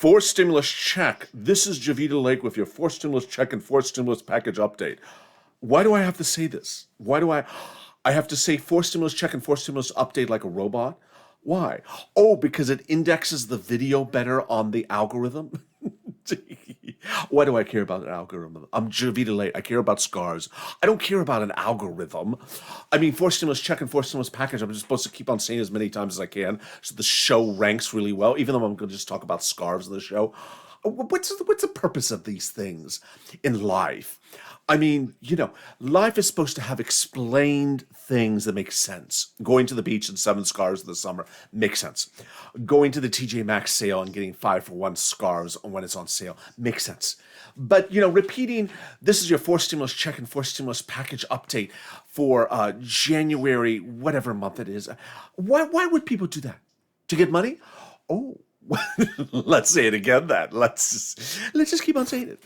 Forced stimulus check. This is JOVITALATE with your forced stimulus check and forced stimulus package update. Why do I have to say this? Why do I have to say forced stimulus check and forced stimulus update like a robot? Why? Oh, because it indexes the video better on the algorithm? Why do I care about an algorithm? I'm JOVITALATE. I care about scars. I don't care about an algorithm. I mean, forced stimulus check and forced stimulus package, I'm just supposed to keep on saying as many times as I can so the show ranks really well, even though I'm going to just talk about scarves in the show. What's the purpose of these things in life? I mean, life is supposed to have explained things that make sense. Going to the beach in 7 scarves in the summer makes sense. Going to the TJ Maxx sale and getting 5-for-1 scarves when it's on sale makes sense. But, repeating, this is your forced stimulus check and forced stimulus package update for January, whatever month it is. Why would people do that? To get money? Oh, let's say it again then. Let's just keep on saying it.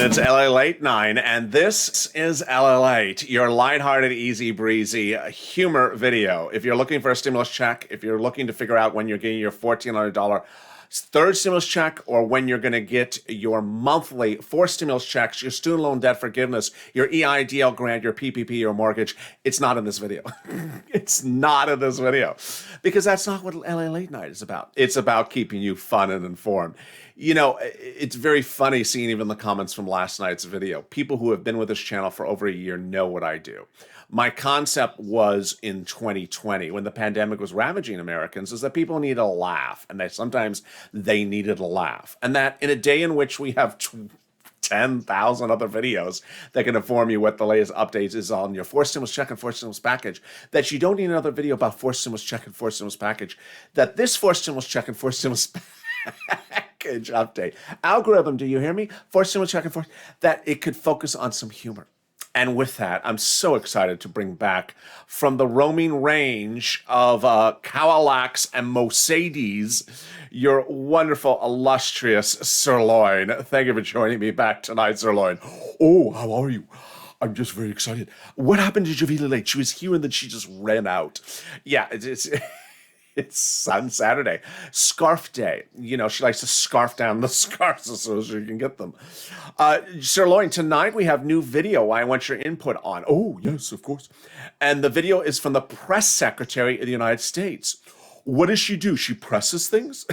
It's LALATE 9, and this is LALATE, your lighthearted, easy breezy humor video. If you're looking for a stimulus check, if you're looking to figure out when you're getting your $1,400 third stimulus check or when you're going to get your monthly 4 stimulus checks, your student loan debt forgiveness, your EIDL grant, your PPP, your mortgage, it's not in this video. It's not in this video because that's not what LALATE Night is about. It's about keeping you fun and informed. It's very funny seeing even the comments from last night's video. People who have been with this channel for over a year know what I do. My concept was in 2020 when the pandemic was ravaging Americans is that people needed a laugh, and that sometimes they needed a laugh. And that in a day in which we have 10,000 other videos that can inform you what the latest updates is on your forced stimulus check and forced stimulus package, that you don't need another video about forced stimulus check and forced stimulus package, that this forced stimulus check and forced stimulus package update, algorithm, do you hear me? Forced stimulus check and forced, that it could focus on some humor. And with that, I'm so excited to bring back from the roaming range of Cadillacs and Mercedes, your wonderful, illustrious Sirloin. Thank you for joining me back tonight, Sirloin. Oh, how are you? I'm just very excited. What happened to JOVITALATE? She was here and then she just ran out. Yeah, it's on Saturday. Scarf day. She likes to scarf down the scarves so she can get them. Sirloin, tonight we have new video I want your input on. Oh, yes, of course. And the video is from the press secretary of the United States. What does she do? She presses things?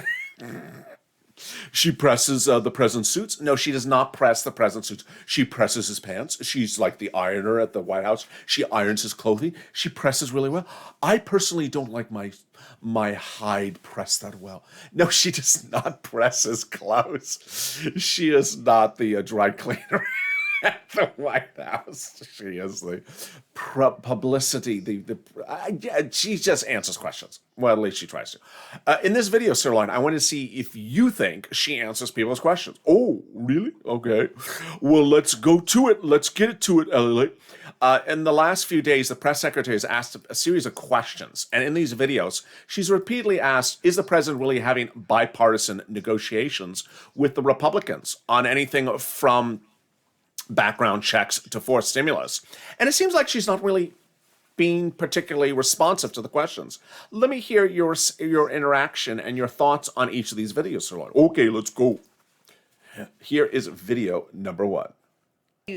She presses the president's suits? No, she does not press the president's suits. She presses his pants. She's like the ironer at the White House. She irons his clothing. She presses really well. I personally don't like my hide pressed that well. No, she does not press his clothes. She is not the dry cleaner at the White House. She is the publicity. She just answers questions. Well, at least she tries to. In this video, Sirloin, I want to see if you think she answers people's questions. Oh, really? Okay. Well, let's go to it. Let's get it to it, Ellie. In the last few days, the press secretary has asked a series of questions. And in these videos, she's repeatedly asked, is the president really having bipartisan negotiations with the Republicans on anything from background checks to forced stimulus? And it seems like she's not really being particularly responsive to the questions. Let me hear your interaction and your thoughts on each of these videos, Sirloin. Okay, let's go. Here is video number 1.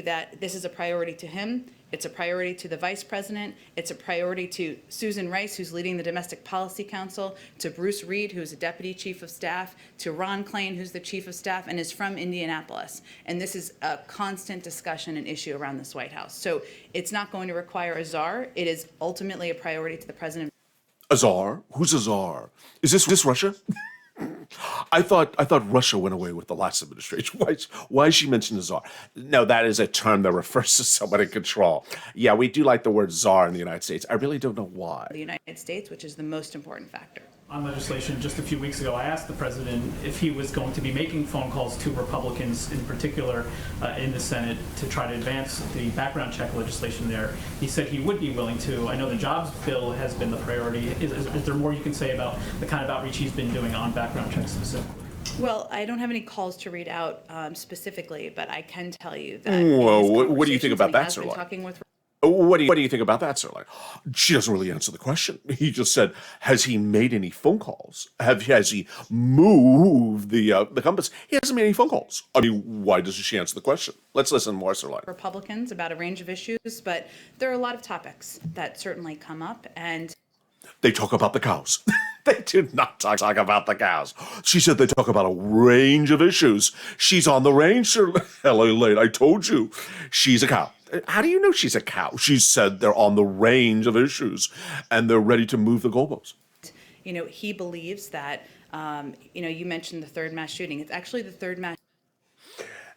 That this is a priority to him, it's a priority to the vice president, it's a priority to Susan Rice, who's leading the Domestic Policy Council, to Bruce Reed, who's a deputy chief of staff, to Ron Klain, who's the chief of staff and is from Indianapolis. And this is a constant discussion and issue around this White House. So it's not going to require a czar. It is ultimately a priority to the president. A czar? Who's a czar? Is this Russia? I thought Russia went away with the last administration. Why is she mentioning the czar? No, that is a term that refers to someone in control. Yeah, we do like the word czar in the United States. I really don't know why. The United States, which is the most important factor. On legislation just a few weeks ago, I asked the president if he was going to be making phone calls to Republicans in particular in the Senate to try to advance the background check legislation there. He said he would be willing to. I know the jobs bill has been the priority. Is there more you can say about the kind of outreach he's been doing on background checks specifically? Well, I don't have any calls to read out specifically, but I can tell you that. Whoa, what do you think about that, SIRLOIN? SIRLOIN? What do you think about that, SIRLOIN? She doesn't really answer the question. He just said, has he made any phone calls? Has he moved the compass? He hasn't made any phone calls. I mean, why doesn't she answer the question? Let's listen more, SIRLOIN. Republicans about a range of issues, but there are a lot of topics that certainly come up, and they talk about the cows. They did not talk about the cows. She said they talk about a range of issues. She's on the range, sir. LALATE, I told you. She's a cow. How do you know she's a cow? She said they're on the range of issues, and they're ready to move the goalposts. You know, he believes that, you mentioned the third mass shooting. It's actually the third mass.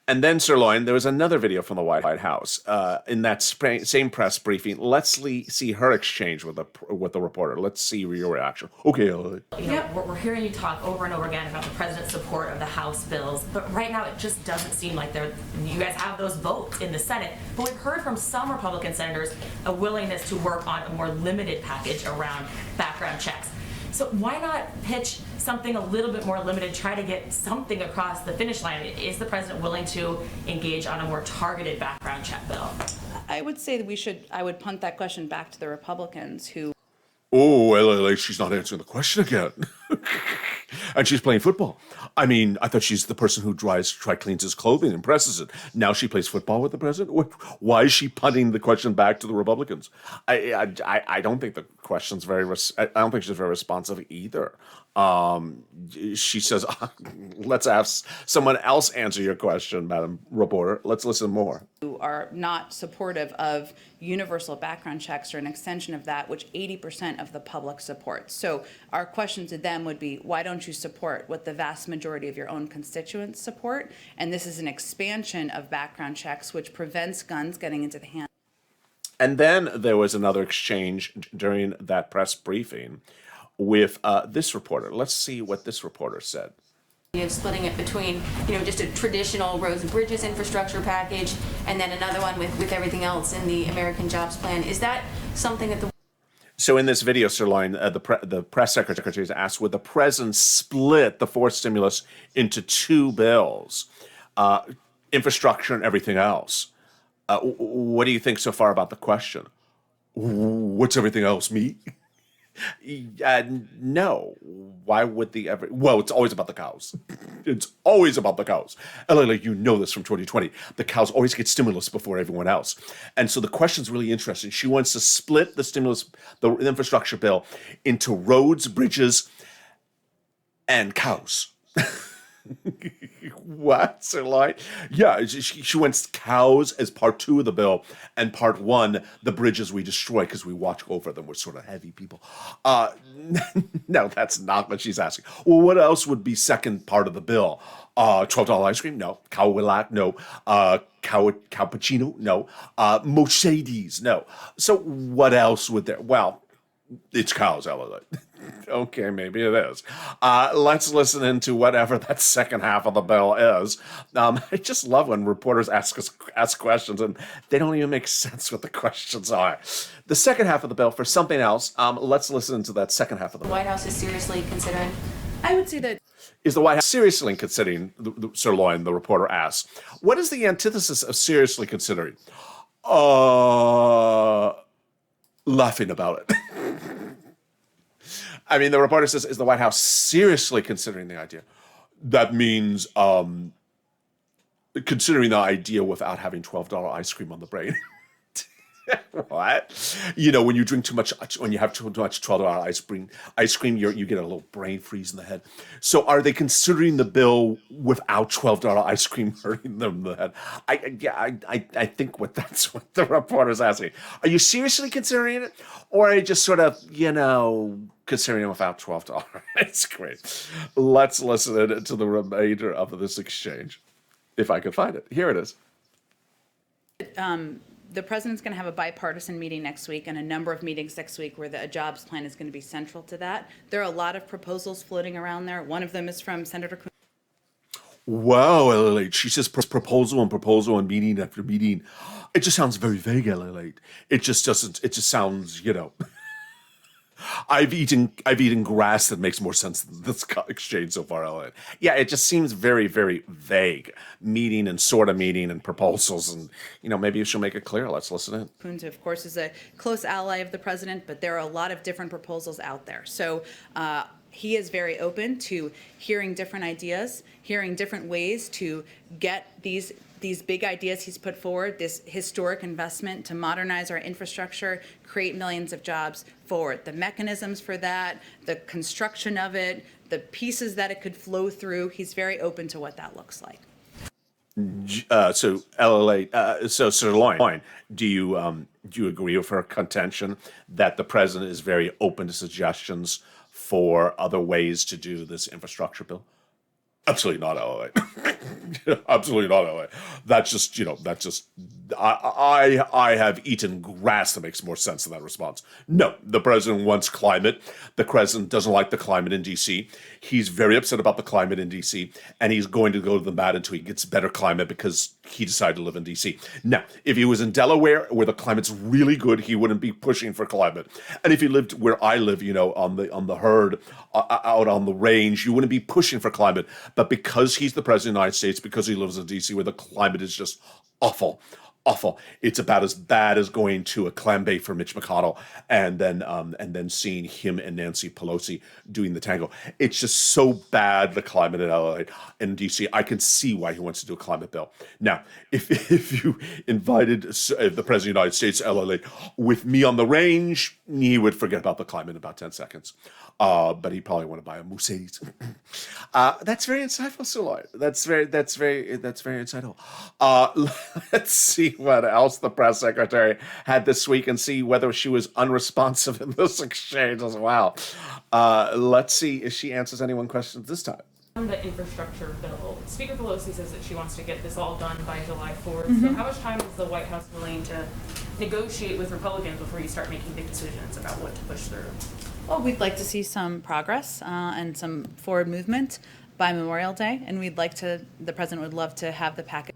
And then, SIRLOIN, there was another video from the White House in that same press briefing. Let's see her exchange with the reporter. Let's see your reaction. Okay. We're hearing you talk over and over again about the president's support of the House bills, but right now it just doesn't seem like you guys have those votes in the Senate. But we've heard from some Republican senators a willingness to work on a more limited package around background checks. So why not pitch something a little bit more limited, try to get something across the finish line? Is the president willing to engage on a more targeted background check bill? I would say that I would punt that question back to the Republicans who. Oh, LALATE, she's not answering the question again. And she's playing football. I mean, I thought she's the person who cleans his clothing and presses it. Now she plays football with the president? Why is she punting the question back to the Republicans? I don't think the question's I don't think she's very responsive either. She says, let's ask someone else answer your question, Madam Reporter. Let's listen more. Who are not supportive of universal background checks or an extension of that, which 80% of the public supports. So our question to them would be, why don't you support what the vast majority of your own constituents support? And this is an expansion of background checks, which prevents guns getting into the hands. And then there was another exchange during that press briefing with this reporter. Let's see what this reporter said. Splitting it between, just a traditional roads and bridges infrastructure package and then another one with everything else in the American Jobs Plan. Is that something that the... So in this video, SIRLOIN, the press secretary is asked, would the president split the fourth stimulus into two bills, infrastructure and everything else? What do you think so far about the question? What's everything else, me? No. Why would the ever? Well, it's always about the cows. It's always about the cows. LALATE, you know this from 2020. The cows always get stimulus before everyone else. And so the question's really interesting. She wants to split the infrastructure bill into roads, bridges, and cows. What, SIRLOIN? Yeah, she wants cows as part 2 of the bill, and part 1, the bridges we destroy because we watch over them. We're sort of heavy people. No, that's not what she's asking. Well, what else would be second part of the bill? $12 ice cream? No. Cow Willock? No. Cappuccino? No. Mercedes? No. So what else would there? Well, it's cows, LALATE. Okay, maybe it is. Let's listen into whatever that second half of the bill is. I just love when reporters ask questions and they don't even make sense what the questions are. The second half of the bill for something else. Let's listen to that second half of the bill. The White House is seriously considering... I would say that... Is the White House seriously considering, SIRLOIN, the reporter asks, what is the antithesis of seriously considering? Laughing about it. I mean, the reporter says, is the White House seriously considering the idea? That means considering the idea without having $12 ice cream on the brain. What? When you drink too much, when you have too much $12 ice cream, you get a little brain freeze in the head. So are they considering the bill without $12 ice cream hurting them in the head? I think that's what the reporter's asking. Are you seriously considering it? Or are you just sort of, considering it without $12 ice cream? Let's listen to the remainder of this exchange, if I can find it. Here it is. the president's going to have a bipartisan meeting next week and a number of meetings next week where a jobs plan is going to be central to that. There are a lot of proposals floating around there. One of them is from Senator Coon. Wow, LALATE. She says proposal and proposal and meeting after meeting. It just sounds very vague, LALATE. It just doesn't, it just sounds, I've eaten grass that makes more sense than this exchange so far, LALATE. Yeah, it just seems very, very vague. Meeting and sort of meeting and proposals and, maybe she'll make it clear. Let's listen in. Coon, of course, is a close ally of the president, but there are a lot of different proposals out there. So, he is very open to hearing different ideas, hearing different ways to get these big ideas he's put forward, this historic investment to modernize our infrastructure, create millions of jobs forward. The mechanisms for that, the construction of it, the pieces that it could flow through, he's very open to what that looks like. So LALATE, so SIRLOIN, do you agree with her contention that the president is very open to suggestions for other ways to do this infrastructure bill? Absolutely not, LALATE. Absolutely not, LALATE. That's just, I have eaten grass that makes more sense than that response. No, the president wants climate. The president doesn't like the climate in D.C. He's very upset about the climate in D.C., and he's going to go to the mat until he gets better climate because he decided to live in D.C. Now, if he was in Delaware, where the climate's really good, he wouldn't be pushing for climate. And if he lived where I live, on the herd, out on the range, you wouldn't be pushing for climate. But because he's the president of the United States, because he lives in D.C., where the climate is just awful, it's about as bad as going to a clam bake for Mitch McConnell and then seeing him and Nancy Pelosi doing the tango. It's just so bad, the climate in LA and DC. I can see why he wants to do a climate bill. Now, if you invited the president of the United States to LA with me on the range, he would forget about the climate in about 10 seconds. But he probably want to buy a Mercedes. That's very insightful, SIRLOIN. That's very insightful. Let's see what else the press secretary had this week and see whether she was unresponsive in this exchange as well. Let's see if she answers anyone's questions this time. On the infrastructure bill, Speaker Pelosi says that she wants to get this all done by July 4th. So how much time is the White House willing to negotiate with Republicans before you start making big decisions about what to push through? Well, we'd like to see some progress and some forward movement by Memorial Day, and the president would love to have the package.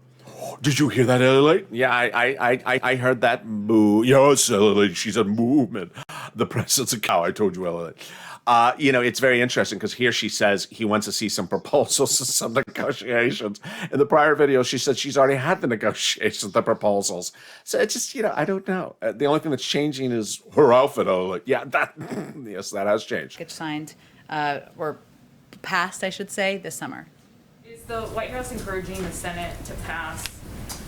Did you hear that, LALATE? Yeah, I heard that move. Yes, LALATE, she's a movement. The president's a cow, I told you, LALATE. It's very interesting because here she says he wants to see some proposals, some negotiations. In the prior video, she said she's already had the negotiations, the proposals. So it's just, I don't know. The only thing that's changing is her outfit. Yeah, yes, that has changed. Package signed or passed, I should say, this summer. Is the White House encouraging the Senate to pass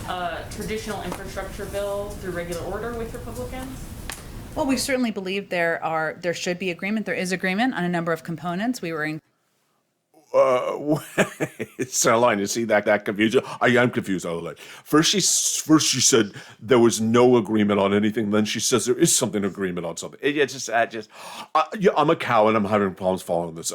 a traditional infrastructure bill through regular order with Republicans? Well, we certainly believe there should be agreement. There is agreement on a number of components. We were in. SIRLOIN, you see that confusion? I am confused. First she said there was no agreement on anything. Then she says there is something agreement on something. I'm a cow and I'm having problems following this.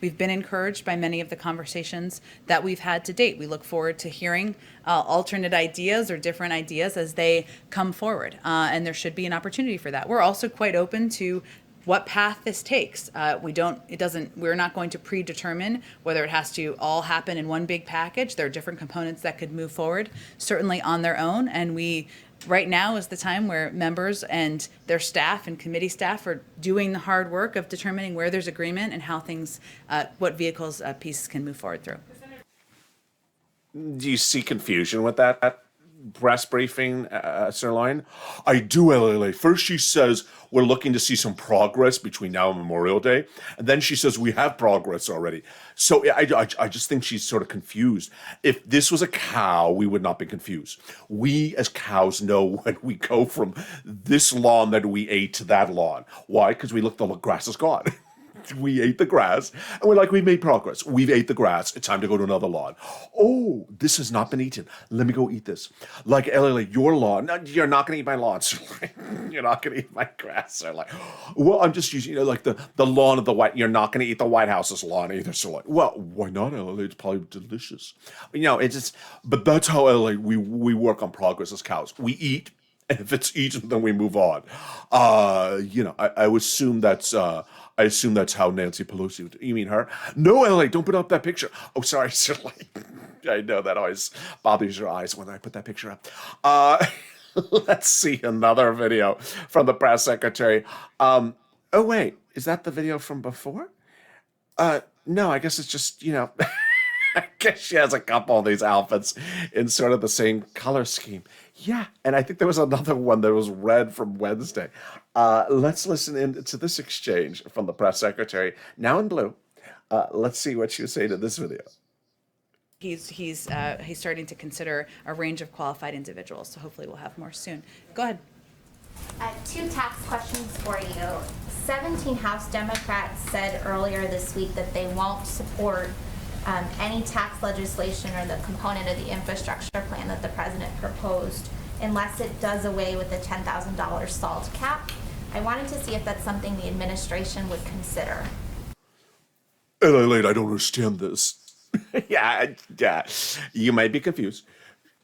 We've been encouraged by many of the conversations that we've had to date. We look forward to hearing alternate ideas or different ideas as they come forward, and there should be an opportunity for that. We're also quite open to what path this takes. We're not going to predetermine whether it has to all happen in one big package. There are different components that could move forward, certainly on their own. And right now is the time where members and their staff and committee staff are doing the hard work of determining where there's agreement and how what vehicles pieces can move forward through. Do you see confusion with that press briefing, SIRLOIN? I do, LALATE. First she says we're looking to see some progress between now and Memorial Day, and then she says we have progress already. So I just think she's sort of confused. If this was a cow, we would not be confused. We as cows know when we go from this lawn that we ate to that lawn. Why? Because we look, the grass is gone. we ate the grass, and we're like, we've made progress. We've ate the grass. It's time to go to another lawn. Oh, this has not been eaten. Let me go eat this. Like, LA, your lawn. No, you're not going to eat my lawn. You're not going to eat my grass. They're like, well, I'm just using, like the lawn of the White. You're not going to eat the White House's lawn either. So like, well, why not, LA? It's probably delicious. It's just, but that's how LA, we work on progress as cows. We eat. And if it's eaten, then we move on. I assume that's how Nancy Pelosi would. You mean her? No, LA, don't put up that picture. Oh, sorry, Shirley. I know that always bothers your eyes when I put that picture up. Let's see another video from the press secretary. Oh wait, is that the video from before? No, I guess it's just I guess she has a couple of these outfits in sort of the same color scheme. Yeah, and I think there was another one that was red from Wednesday. Let's listen in to this exchange from the press secretary, now in blue. Let's see what she was saying in this video. He's starting to consider a range of qualified individuals, so hopefully we'll have more soon. Go ahead. 2 tax questions for you. 17 House Democrats said earlier this week that they won't support any tax legislation or the component of the infrastructure plan that the president proposed unless it does away with the $10,000 SALT cap. I wanted to see if that's something the administration would consider. LALATE, I don't understand this. yeah, you might be confused.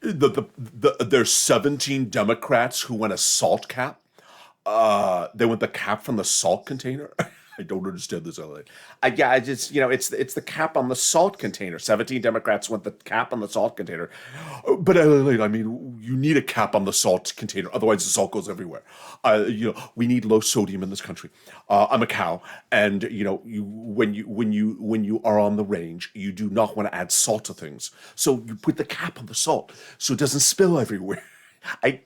There's 17 Democrats who want a SALT cap. They want the cap from the salt container. I don't understand this, LA. I just, it's the cap on the salt container. 17 Democrats want the cap on the salt container. But LA, I mean, you need a cap on the salt container. Otherwise, the salt goes everywhere. We need low sodium in this country. I'm a cow. And, when you are on the range, you do not want to add salt to things. So you put the cap on the salt so it doesn't spill everywhere. I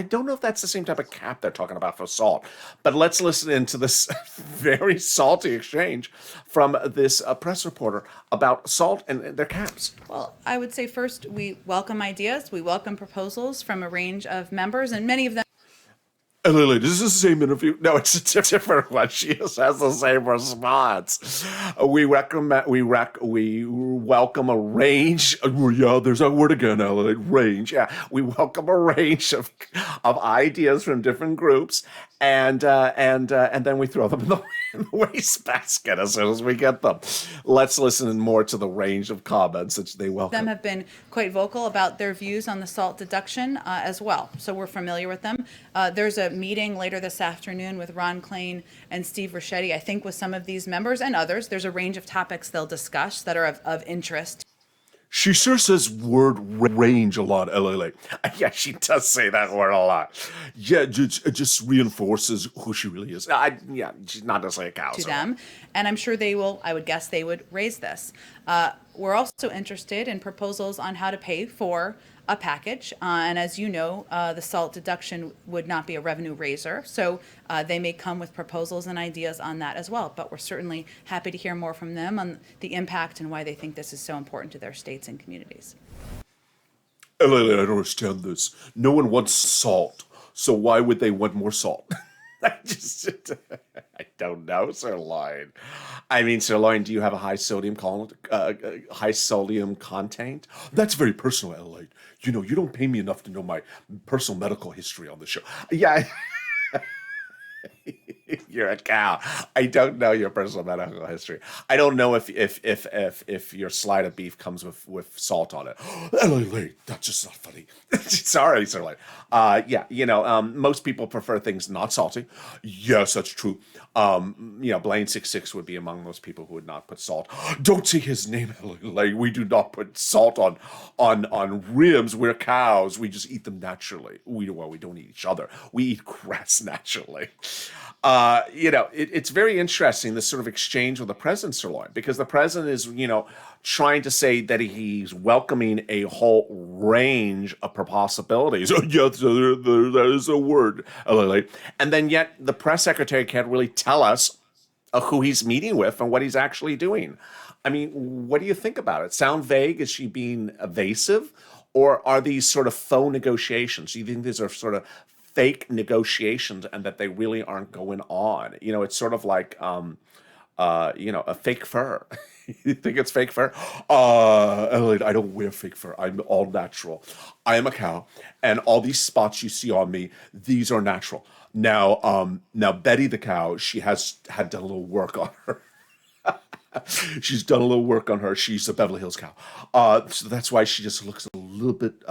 don't know if that's the same type of cap they're talking about for salt, but let's listen into this very salty exchange from this press reporter about salt and their caps. Well, I would say first, we welcome ideas. We welcome proposals from a range of members, and many of them. LALATE, is this the same interview? No, it's a different one. She just has the same response. We welcome a range. Yeah, there's that word again, LALATE, range. Yeah, we welcome a range of ideas from different groups, and then we throw them in the wastebasket as soon as we get them. Let's listen more to the range of comments that they welcome. Them have been quite vocal about their views on the SALT deduction as well, so we're familiar with them. There's a meeting later this afternoon with Ron Klain and Steve Ricchetti, I think with some of these members and others. There's a range of topics they'll discuss that are of interest. She sure says word range a lot, LALATE. Yeah, she does say that word a lot. Yeah, it just reinforces who she really is. She's not necessarily a cow. To them, and I'm sure I would guess they would raise this. We're also interested in proposals on how to pay for a package, and as you know, the SALT deduction would not be a revenue raiser, so they may come with proposals and ideas on that as well, but we're certainly happy to hear more from them on the impact and why they think this is so important to their states and communities. LALATE, I don't understand this. No one wants salt, so why would they want more salt? I don't know, SIRLOIN. I mean, SIRLOIN, do you have a high sodium content? That's very personal, LALATE. You don't pay me enough to know my personal medical history on the show. Yeah. You're a cow. I don't know your personal medical history. I don't know if your slide of beef comes with salt on it. LALATE, that's just not funny. Sorry, SIRLOIN. Most people prefer things not salty. Yes, that's true. Blaine 66 would be among those people who would not put salt. Don't say his name, LALATE. We do not put salt on ribs. We're cows. We just eat them naturally. We don't eat each other. We eat grass naturally. It's very interesting, this sort of exchange with the president, SIRLOIN, because the president is, trying to say that he's welcoming a whole range of possibilities. Oh, yes, that is a word, LALATE. And then yet the press secretary can't really tell us who he's meeting with and what he's actually doing. I mean, what do you think about it? Sound vague? Is she being evasive? Or are these sort of faux negotiations? Do you think these are sort of fake negotiations and that they really aren't going on? It's sort of like a fake fur. You think it's fake fur? Elliot, I don't wear fake fur. I'm all natural. I am a cow, and all these spots you see on me, these are natural. Now Betty the cow, she had done a little work on her. She's done a little work on her. She's a Beverly Hills cow. So that's why she just looks a little bit,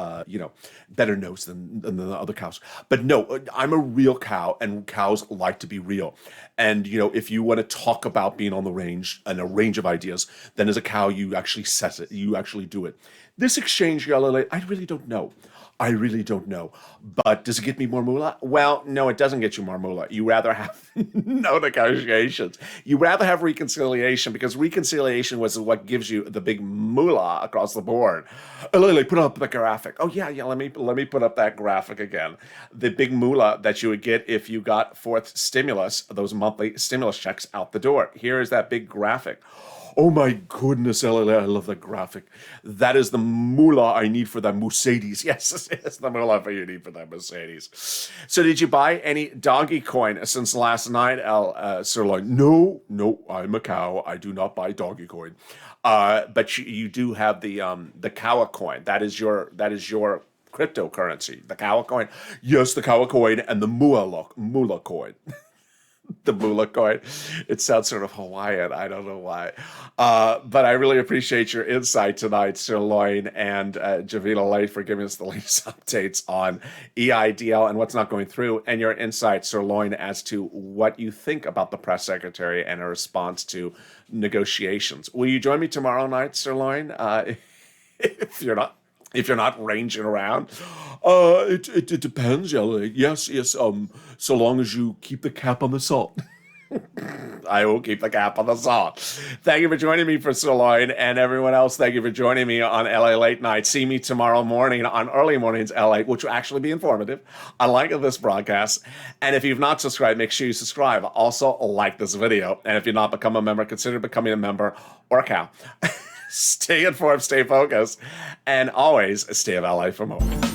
better nosed than the other cows. But no, I'm a real cow, and cows like to be real. And, if you want to talk about being on the range and a range of ideas, then as a cow, you actually set it. You actually do it. This exchange, LALATE, I really don't know. I really don't know. But does it get me more moolah? Well, no, it doesn't get you more moolah. You rather have no negotiations. You rather have reconciliation, because reconciliation was what gives you the big moolah across the board. Lily, put up the graphic. Oh yeah, let me put up that graphic again. The big moolah that you would get if you got fourth stimulus, those monthly stimulus checks out the door. Here is that big graphic. Oh my goodness, LLA, I love that graphic. That is the moolah I need for that Mercedes. Yes, it's the moolah you need for that Mercedes. So did you buy any doggy coin since last night, SIRLOIN? No, I'm a cow. I do not buy doggy coin. But you do have the cow coin. That is your cryptocurrency. The cow coin. Yes, the cow coin and the moolah coin. The moolah coin. It sounds sort of Hawaiian. I don't know why. But I really appreciate your insight tonight, SIRLOIN and JOVITALATE, for giving us the latest updates on EIDL and what's not going through, and your insight, SIRLOIN, as to what you think about the press secretary and her response to negotiations. Will you join me tomorrow night, SIRLOIN? If you're not ranging around, it depends, LA. Yes. So long as you keep the cap on the salt. I will keep the cap on the salt. Thank you for joining me for SIRLOIN, and everyone else. Thank you for joining me on LA Late Night. See me tomorrow morning on Early Mornings LA, which will actually be informative, unlike this broadcast. And if you've not subscribed, make sure you subscribe. Also, like this video. And if you're not become a member, consider becoming a member or a cow. Stay informed, stay focused, and always stay of LA for more.